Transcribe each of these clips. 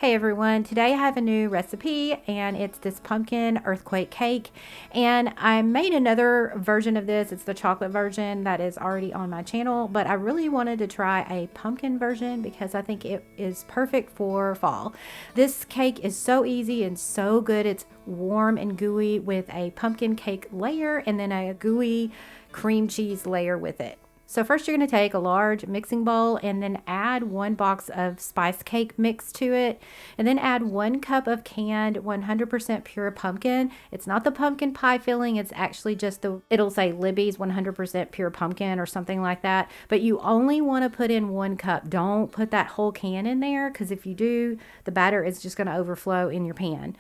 Hey everyone, today I have a new recipe and it's this pumpkin earthquake cake, and I made another version of this. It's the chocolate version that is already on my channel, but I really wanted to try a pumpkin version because I think it is perfect for fall. This cake is so easy and so good. It's warm and gooey with a pumpkin cake layer and then a gooey cream cheese layer with it. So first you're going to take a large mixing bowl and then add 1 box of spice cake mix to it, and then add 1 cup of canned 100% pure pumpkin. It's not the pumpkin pie filling, it's actually just it'll say Libby's 100% pure pumpkin or something like that, but you only want to put in 1 cup. Don't put that whole can in there, because if you do, the batter is just going to overflow in your pan.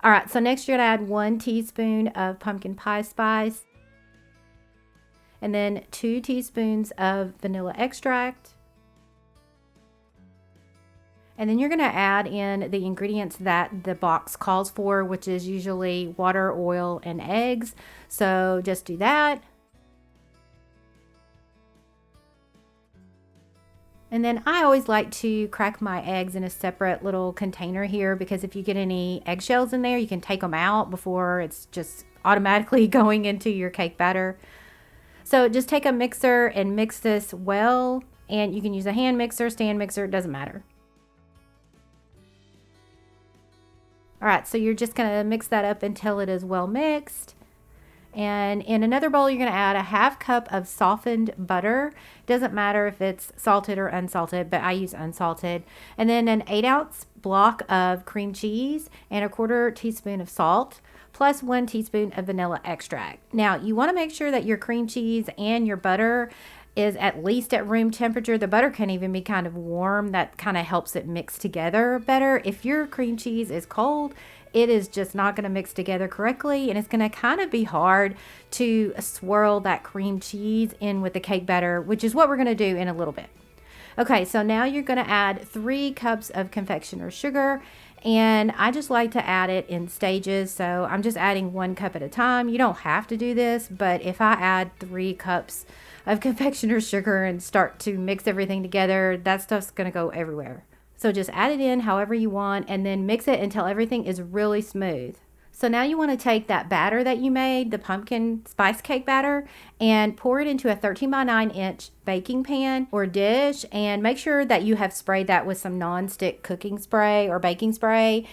All right, so next you're going to add 1 teaspoon of pumpkin pie spice, and then 2 teaspoons of vanilla extract. And then you're going to add in the ingredients that the box calls for, which is usually water, oil, and eggs. So just do that. And then I always like to crack my eggs in a separate little container here, because if you get any eggshells in there, you can take them out before it's just automatically going into your cake batter. So just take a mixer and mix this well, and you can use a hand mixer, stand mixer, it doesn't matter. All right, so you're just gonna mix that up until it is well mixed. And in another bowl, you're gonna add a 1/2 cup of softened butter. Doesn't matter if it's salted or unsalted, but I use unsalted. And then an 8-ounce block of cream cheese and a 1/4 teaspoon of salt, plus 1 teaspoon of vanilla extract. Now, you want to make sure that your cream cheese and your butter is at least at room temperature. The butter can even be kind of warm. That kind of helps it mix together better. If your cream cheese is cold, it is just not going to mix together correctly, and it's going to kind of be hard to swirl that cream cheese in with the cake batter, which is what we're going to do in a little bit. Okay, so now you're going to add 3 cups of confectioner's sugar, and I just like to add it in stages, so I'm just adding 1 cup at a time. You don't have to do this, but if I add 3 cups of confectioner's sugar and start to mix everything together, that stuff's going to go everywhere. So just add it in however you want, and then mix it until everything is really smooth. So now you want to take that batter that you made, the pumpkin spice cake batter, and pour it into a 13 by 9 inch baking pan or dish, and make sure that you have sprayed that with some non-stick cooking spray or baking spray.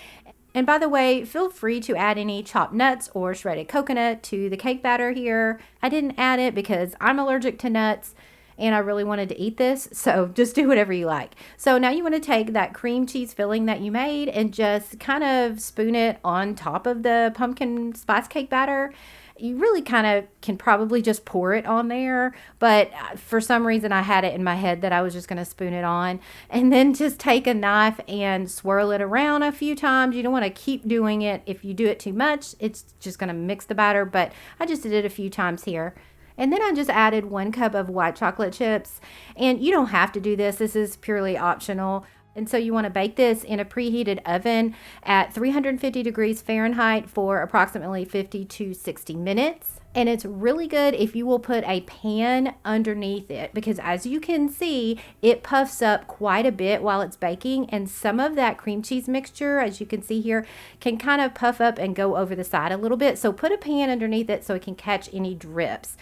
And by the way, feel free to add any chopped nuts or shredded coconut to the cake batter here. I didn't add it because I'm allergic to nuts and I really wanted to eat this, so just do whatever you like. So now you want to take that cream cheese filling that you made and just kind of spoon it on top of the pumpkin spice cake batter. You really kind of can probably just pour it on there, but for some reason I had it in my head that I was just going to spoon it on, and then just take a knife and swirl it around a few times. You don't want to keep doing it. If you do it too much, it's just going to mix the batter, but I just did it a few times here. And then I just added 1 cup of white chocolate chips, and you don't have to do this. This is purely optional. And so you want to bake this in a preheated oven at 350 degrees Fahrenheit for approximately 50 to 60 minutes. And it's really good if you will put a pan underneath it, because as you can see, it puffs up quite a bit while it's baking, and some of that cream cheese mixture, as you can see here, can kind of puff up and go over the side a little bit. So put a pan underneath it so it can catch any drips.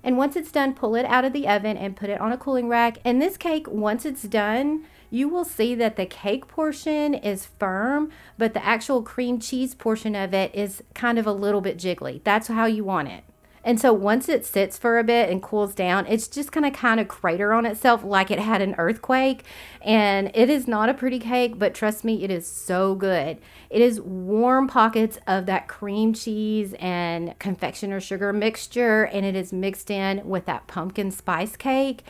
And once it's done, pull it out of the oven and put it on a cooling rack. And this cake, once it's done, you will see that the cake portion is firm, but the actual cream cheese portion of it is kind of a little bit jiggly. That's how you want it. And so once it sits for a bit and cools down, it's just going to kind of crater on itself like it had an earthquake. And it is not a pretty cake, but trust me, it is so good. It is warm pockets of that cream cheese and confectioner's sugar mixture, and it is mixed in with that pumpkin spice cake.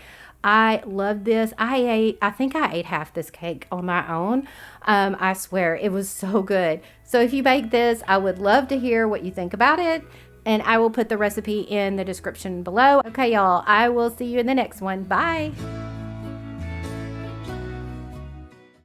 I love this. I think I ate half this cake on my own. I swear, it was so good. So if you bake this, I would love to hear what you think about it. And I will put the recipe in the description below. Okay, y'all, I will see you in the next one. Bye.